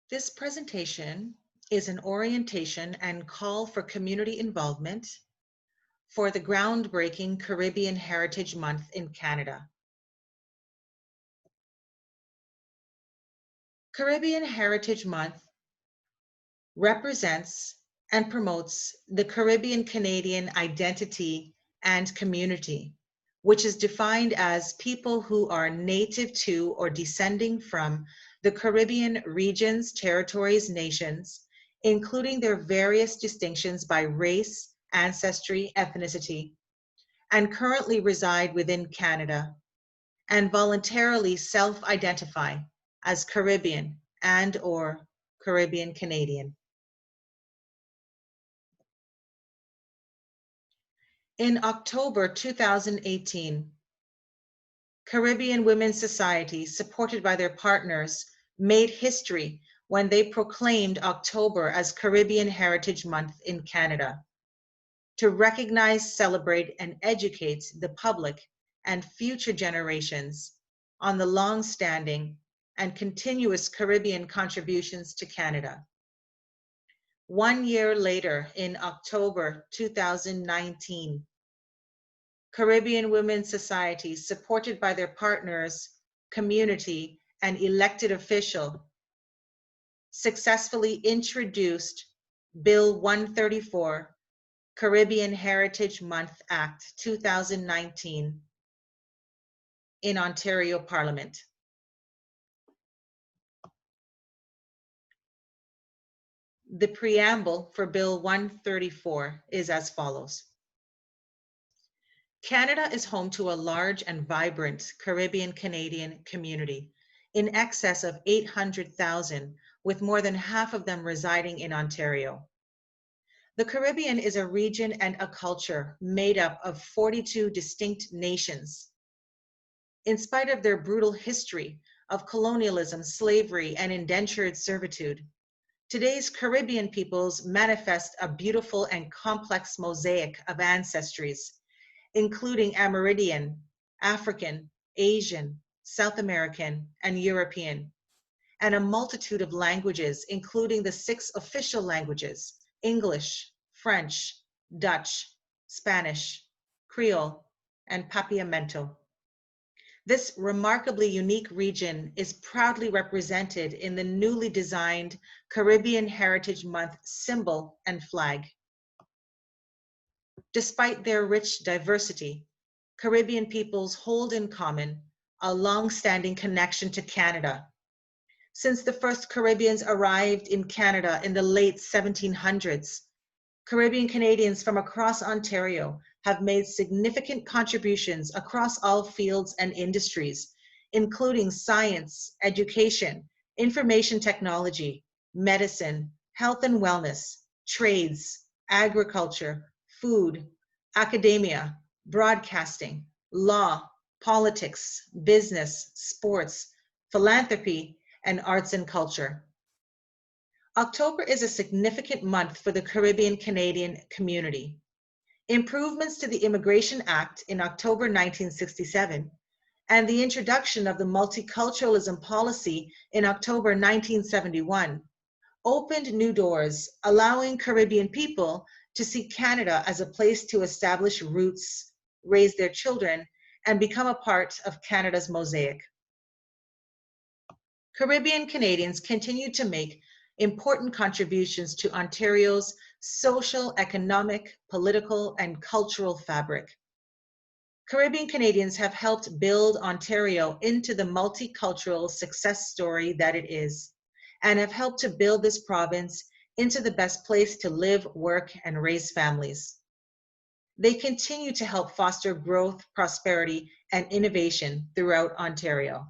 This presentation is an orientation and call for community involvement for the groundbreaking Caribbean Heritage Month in Canada. Caribbean Heritage Month represents and promotes the Caribbean Canadian identity and community, which is defined as people who are native to or descending from the Caribbean regions, territories, nations, including their various distinctions by race, ancestry, ethnicity, and currently reside within Canada and voluntarily self-identify as Caribbean and/or Caribbean Canadian. In October 2018, Caribbean Women's Society, supported by their partners, made history when they proclaimed October as Caribbean Heritage Month in Canada to recognize, celebrate, and educate the public and future generations on the long-standing and continuous Caribbean contributions to Canada. 1 year later, in October 2019, Caribbean Women's Society, supported by their partners, community, and elected official, successfully introduced Bill 134, Caribbean Heritage Month Act 2019 in Ontario Parliament. The preamble for Bill 134 is as follows. Canada is home to a large and vibrant Caribbean Canadian community in excess of 800,000, with more than half of them residing in Ontario. The Caribbean is a region and a culture made up of 42 distinct nations. In spite of their brutal history of colonialism, slavery, and indentured servitude, today's Caribbean peoples manifest a beautiful and complex mosaic of ancestries, including Amerindian, African, Asian, South American, and European, and a multitude of languages, including the 6 official languages: English, French, Dutch, Spanish, Creole, and Papiamento. This remarkably unique region is proudly represented in the newly designed Caribbean Heritage Month symbol and flag. Despite their rich diversity, Caribbean peoples hold in common a long-standing connection to Canada. Since the first Caribbeans arrived in Canada in the late 1700s, Caribbean Canadians from across Ontario have made significant contributions across all fields and industries, including science, education, information technology, medicine, health and wellness, trades, agriculture, food, academia, broadcasting, law, politics, business, sports, philanthropy, and arts and culture. October is a significant month for the Caribbean Canadian community. Improvements to the Immigration Act in October 1967 and the introduction of the multiculturalism policy in October 1971 opened new doors, allowing Caribbean people to see Canada as a place to establish roots, raise their children, and become a part of Canada's mosaic. Caribbean Canadians continue to make important contributions to Ontario's social, economic, political, and cultural fabric. Caribbean Canadians have helped build Ontario into the multicultural success story that it is, and have helped to build this province into the best place to live, work, and raise families. They continue to help foster growth, prosperity, and innovation throughout Ontario.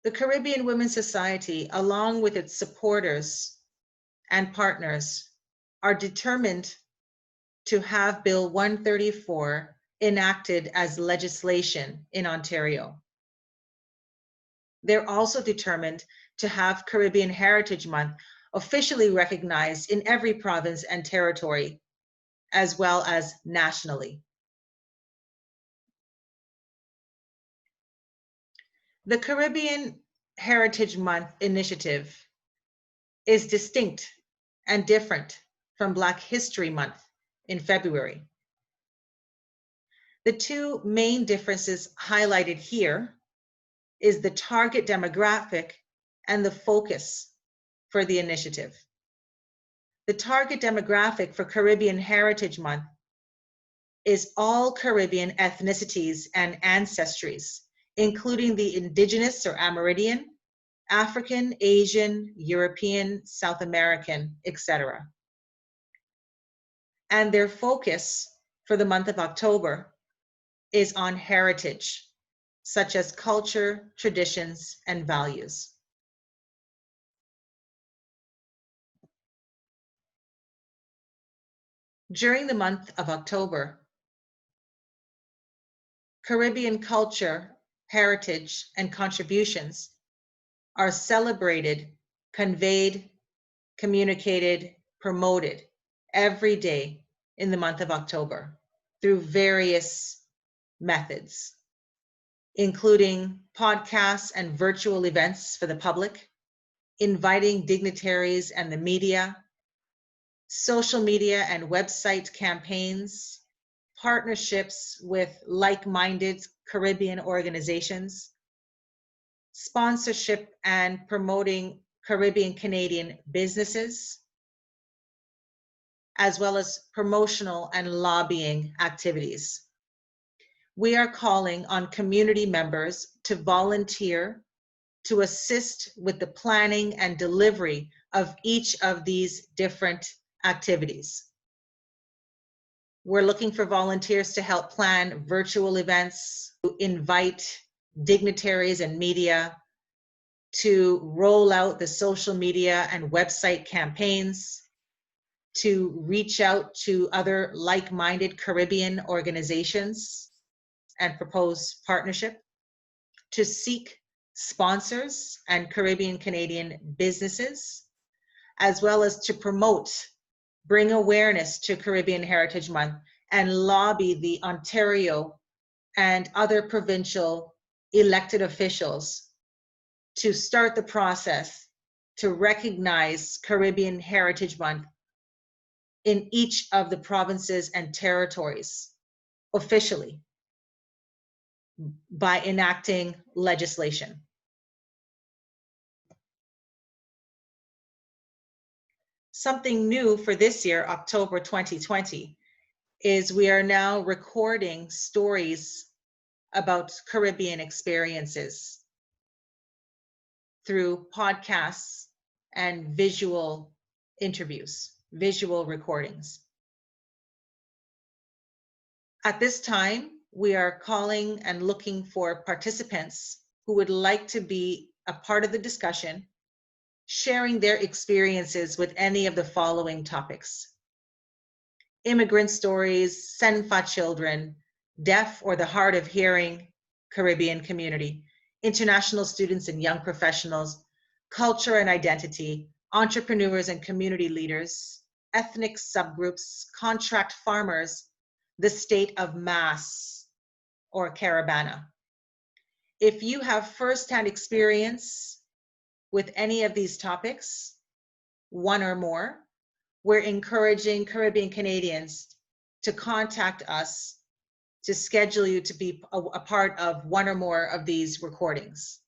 The Caribbean Women's Society, along with its supporters and partners, are determined to have Bill 134 enacted as legislation in Ontario. They're also determined to have Caribbean Heritage Month officially recognized in every province and territory, as well as nationally. The Caribbean Heritage Month initiative is distinct and different from Black History Month in February. The two main differences highlighted here is the target demographic and the focus for the initiative. The target demographic for Caribbean Heritage Month is all Caribbean ethnicities and ancestries, including the Indigenous or Amerindian, African, Asian, European, South American, etc. And their focus for the month of October is on heritage, such as culture, traditions, and values. During the month of October, Caribbean culture, heritage, and contributions are celebrated, conveyed, communicated, promoted every day in the month of October through various methods, including podcasts and virtual events for the public, inviting dignitaries and the media, social media and website campaigns, partnerships with like-minded Caribbean organizations, sponsorship and promoting Caribbean Canadian businesses, as well as promotional and lobbying activities. We are calling on community members to volunteer to assist with the planning and delivery of each of these different activities. We're looking for volunteers to help plan virtual events, to invite dignitaries and media, to roll out the social media and website campaigns, to reach out to other like-minded Caribbean organizations and propose partnership, to seek sponsors and Caribbean Canadian businesses, as well as to promote, bring awareness to Caribbean Heritage Month and lobby the Ontario and other provincial elected officials to start the process to recognize Caribbean Heritage Month in each of the provinces and territories officially by enacting legislation. Something new for this year, October 2020, is we are now recording stories about Caribbean experiences through podcasts and visual interviews, visual recordings. At this time, we are calling and looking for participants who would like to be a part of the discussion, sharing their experiences with any of the following topics: immigrant stories, Senfa children, deaf or the hard of hearing Caribbean community, international students and young professionals, culture and identity, entrepreneurs and community leaders, ethnic subgroups, contract farmers, the state of Mass or Caravana. If you have firsthand experience with any of these topics, one or more, we're encouraging Caribbean Canadians to contact us to schedule you to be a part of one or more of these recordings.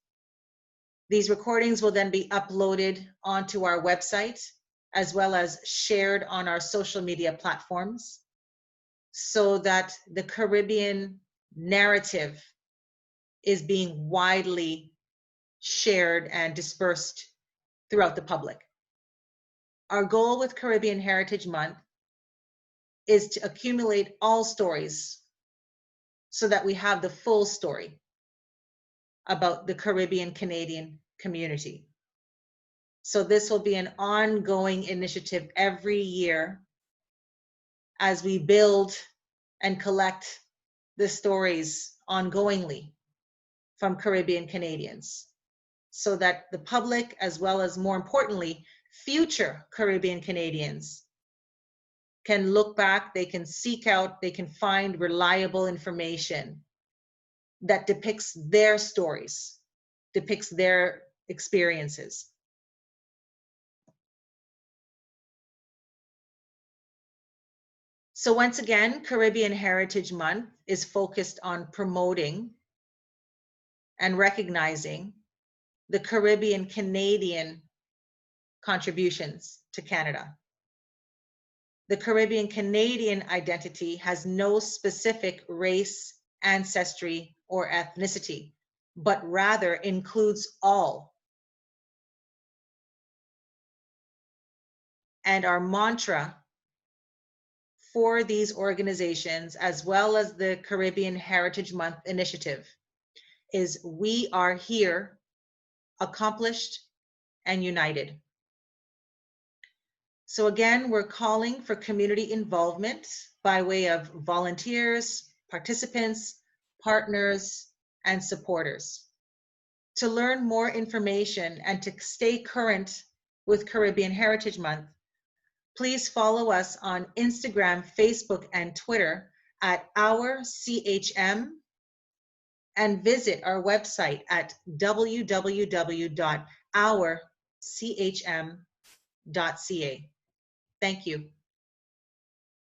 These recordings will then be uploaded onto our website as well as shared on our social media platforms so that the Caribbean narrative is being widely shared and dispersed throughout the public. Our goal with Caribbean Heritage Month is to accumulate all stories so that we have the full story about the Caribbean Canadian community. So this will be an ongoing initiative every year as we build and collect the stories ongoingly from Caribbean Canadians, so that the public, as well as more importantly, future Caribbean Canadians can look back, they can seek out, they can find reliable information that depicts their stories depicts their experiences. So once again, Caribbean Heritage Month is focused on promoting and recognizing the Caribbean Canadian contributions to Canada. The Caribbean Canadian identity has no specific race, ancestry, or ethnicity, but rather includes all. And our mantra for these organizations, as well as the Caribbean Heritage Month initiative, is "We are here, accomplished, and united." So again, we're calling for community involvement by way of volunteers, participants, partners, and supporters. To learn more information and to stay current with Caribbean Heritage Month, please follow us on Instagram, Facebook, and Twitter at Our CHM, and visit our website at www.ourchm.ca. Thank you.